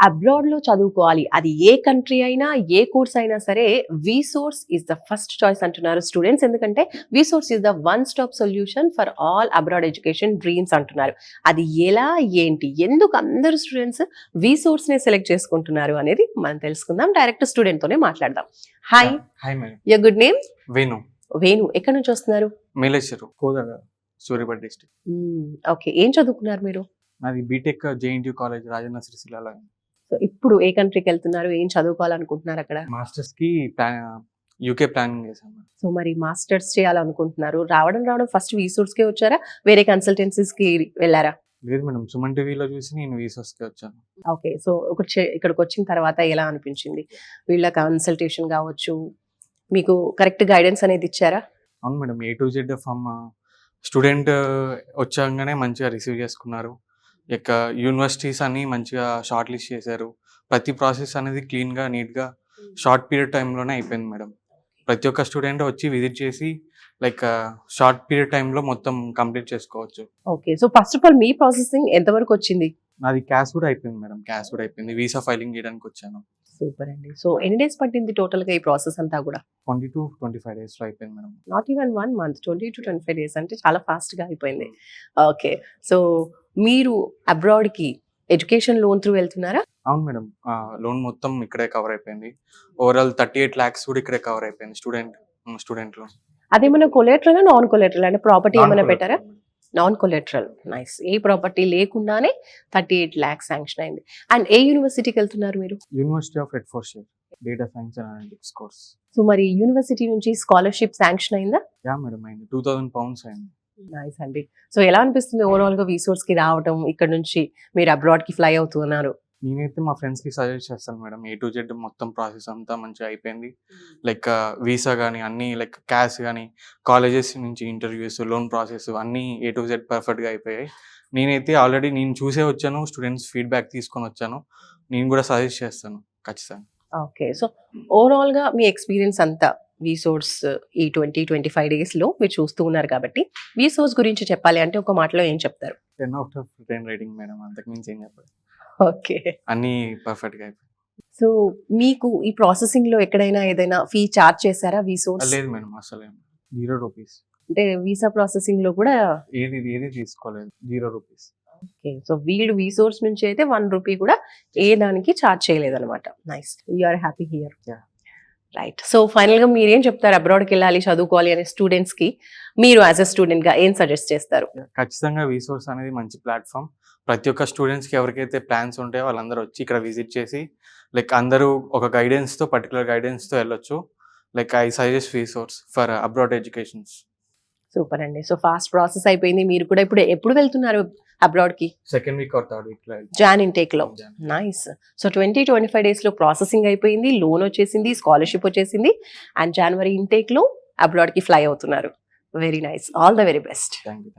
Abroad లో చదువుకోవాలి, అది ఏ కంట్రీ అయినా ఏ కోర్స్ అయినా సరే VSource is the first choice అంటున్నారు స్టూడెంట్స్. ఎందుకంటే VSource is the one stop solution for all abroad education dreams అంటున్నారు. అది ఎలా, ఏంటి, ఎందుకు అందరు స్టూడెంట్స్ విసోర్స్ నే సెలెక్ట్ చేసుకుంటున్నారు అనేది మనం తెలుసుకుందాం. డైరెక్ట్ స్టూడెంట్ తోనే మాట్లాడదాం. Hi. Hi madam. Your good name? Venu. Venu, ఎక్కడి నుంచి వస్తున్నారు? మేలేశ్వరు, కోదాడ, సూర్యాపేట డిస్ట్రిక్ట్. ఓకే, ఏం చదువుకున్నారు మీరు? నాది బీటెక్ జేఎన్టీయూ కాలేజ్ రాజన్న సిరిసిల్లలో. సో ఇప్పుడు ఏ కంట్రీకి వెళ్తున్నారు, ఏం చదువుకోవాలనుకుంటున్నారు అక్కడ? మాస్టర్స్ కి యూకే ప్లానింగ్ చేశాను. సో మరి మాస్టర్స్ చేయాలనుకుంటున్నారు, రావడం ఫస్ట్ విసోర్స్ కే వచ్చారా, వేరే కన్సల్టెన్సీస్ కి వెళ్ళారా? లేదు మేడం, సుమన్ టీవీలో చూసి నేను విసోర్స్ కి వచ్చాను. ఓకే, సో ఇక్కడికి వచ్చిన తర్వాత ఎలా అనిపించింది? వీళ్ళ కన్సల్టేషన్ కావచ్చు, మీకు కరెక్ట్ గైడెన్స్ అనేది ఇచ్చారా? అవును madam, A to Z from student వచ్చాగానే మంచిగా రిసీవ్ చేసుకున్నారు. ఇక యూనివర్సిటీస్ అన్ని మంచిగా షార్ట్ లిస్ట్ చేశారు. ప్రతి ప్రాసెస్ అనేది క్లీన్గా నీట్గా షార్ట్ పీరియడ్ టైంలోనే అయిపోయింది మేడం. ప్రతి ఒక్క స్టూడెంట్ వచ్చి విజిట్ చేసి లైక్ షార్ట్ పీరియడ్ టైంలో మొత్తం కంప్లీట్ చేసుకోవచ్చు. Okay, so first of all me processing ఎంతవరకు వచ్చింది? నాది క్యాష్ కూడా అయిపోయింది మేడం, క్యాష్ కూడా అయిపోయింది. వీసా ఫైలింగ్ చేయడానికి వచ్చాను. సూపర్ అండి. సో ఎన్ని డేస్ పట్టింది టోటల్ గా ఈ ప్రాసెస్ అంతా కూడా? 20 to 25 days లో అయిపోయింది madam. Not even 1 month, 20 to 25 days అంటే చాలా ఫాస్ట్ గా అయిపోయింది. ఓకే, సో మీరు అబ్రాడ్ కి ఎడ్యుకేషన్ లోన్ త్రూ వెళ్తున్నారా? అవును మేడం, లోన్ మొత్తం ఇక్కడే కవర్ అయిపోయింది. ఓవరాల్ 38 lakhs కూడా ఇక్కడే కవర్ అయిపోయింది స్టూడెంట్ లోన్. అదేమన్నా కొలేటరల్, నాన్ కొలేటరల్ అంటే ప్రాపర్టీ ఏమైనా పెట్టారా? Non collateral. నైస్. ఏ ప్రాపర్టీ లేకుండానే 38 lakhs శాంక్షన్ అయింది. అండ్ ఏ యూనివర్సిటీకి వెళ్తున్నారు మీరు? University of Bedfordshire, data science and analytics course. So మరి యూనివర్సిటీ నుంచి స్కాలర్షిప్ శాంక్షన్ అయిందా? యా మేడం, అయింది. 2000 pounds అయింది. నైస్ అండి. సో ఎలా అనిపిస్తుంది ఓవరాల్ గా విసోర్స్ కి రావడం, ఇక్కడ నుంచి మీరు అబ్రాడ్ కి ఫ్లై అవుతున్నారు? నేనైతే మా ఫ్రెండ్స్ కి సజెస్ట్ చేస్తాను మేడం. A to Z మొత్తం ప్రాసెస్ అంతా మంచిగా అయిపోయింది. లైక్ వీసా కానీ అన్ని, లైక్ క్యాష్ కానీ, కాలేజెస్ నుంచి ఇంటర్వ్యూస్, లోన్ ప్రాసెస్ అన్నీ A to Z పర్ఫెక్ట్గా అయిపోయాయి. నేనైతే ఆల్రెడీ నేను చూసే వచ్చాను, స్టూడెంట్స్ ఫీడ్బ్యాక్ తీసుకొని వచ్చాను. నేను కూడా సజెస్ట్ చేస్తాను ఖచ్చితంగా. ఓకే, సో ఓవరాల్ గా మీ ఎక్స్పీరియన్స్ అంతా విసోర్స్ ఈ 20-25 days లో మీరు చూస్తూ ఉన్నారు కాబట్టి విసోర్స్ గురించి చెప్పాలి అంటే ఒక మాటలో ఏం చెప్తారు? 10 out of 10 రేటింగ్ మేడం, అంతకు మించి ఏం చెప్పాలి. ఓకే, అన్నీ పర్ఫెక్ట్గా అయిపోయాయి. సో మీకు ఈ ప్రాసెసింగ్ లో ఎక్కడైనా ఏదైనా ఫీ చార్జ్ చేశారా విసోర్స్? లేదు మేడం, అసలు ₹0. అంటే వీసా ప్రాసెసింగ్ లో కూడా ఏది తీసుకోలేదు, ₹0. ఓకే, సో వీళ్ళు విసోర్స్ నుంచి అయితే ₹1 కూడా ఏ దానికి చార్జ్ చేయలేదు అనమాట. Nice, you are happy here. Right. So final గా మీరు ఏం చెప్తారు, అబ్రాడ్కి వెళ్ళాలి చదువుకోవాలి అనే స్టూడెంట్స్ కి మీరు యాజ్ అ స్టూడెంట్ గా ఏం సజెస్ట్ చేస్తారు? ఖచ్చితంగా విసోర్స్ అనేది మంచి ప్లాట్ఫామ్. ప్రతి ఒక్క స్టూడెంట్స్ కి ఎవరికైతే ప్లాన్స్ ఉంటాయో వాళ్ళందరూ వచ్చి ఇక్కడ విజిట్ చేసి లైక్ అందరూ ఒక గైడెన్స్ తో, పర్టికులర్ గైడెన్స్ తో వెళ్ళొచ్చు. Like I suggest VSource for abroad educations. Super అండి. సో ఫాస్ట్ ప్రాసెస్ అయిపోయింది. మీరు కూడా ఎప్పుడు వెళ్తున్నారు అబ్రాడ్ కి? 2nd week or 3rd week లో. జాన్ ఇంటేక్ లో. నైస్. సో 20-25 days లో ప్రాసెసింగ్ అయిపోయింది, లోన్ వచ్చేసింది, స్కాలర్షిప్ వచ్చేసింది, అండ్ జనవరి ఇంటేక్ లో అబ్రాడ్ కి ఫ్లై అవుతున్నారు. Very nice. All the very best. Thank you.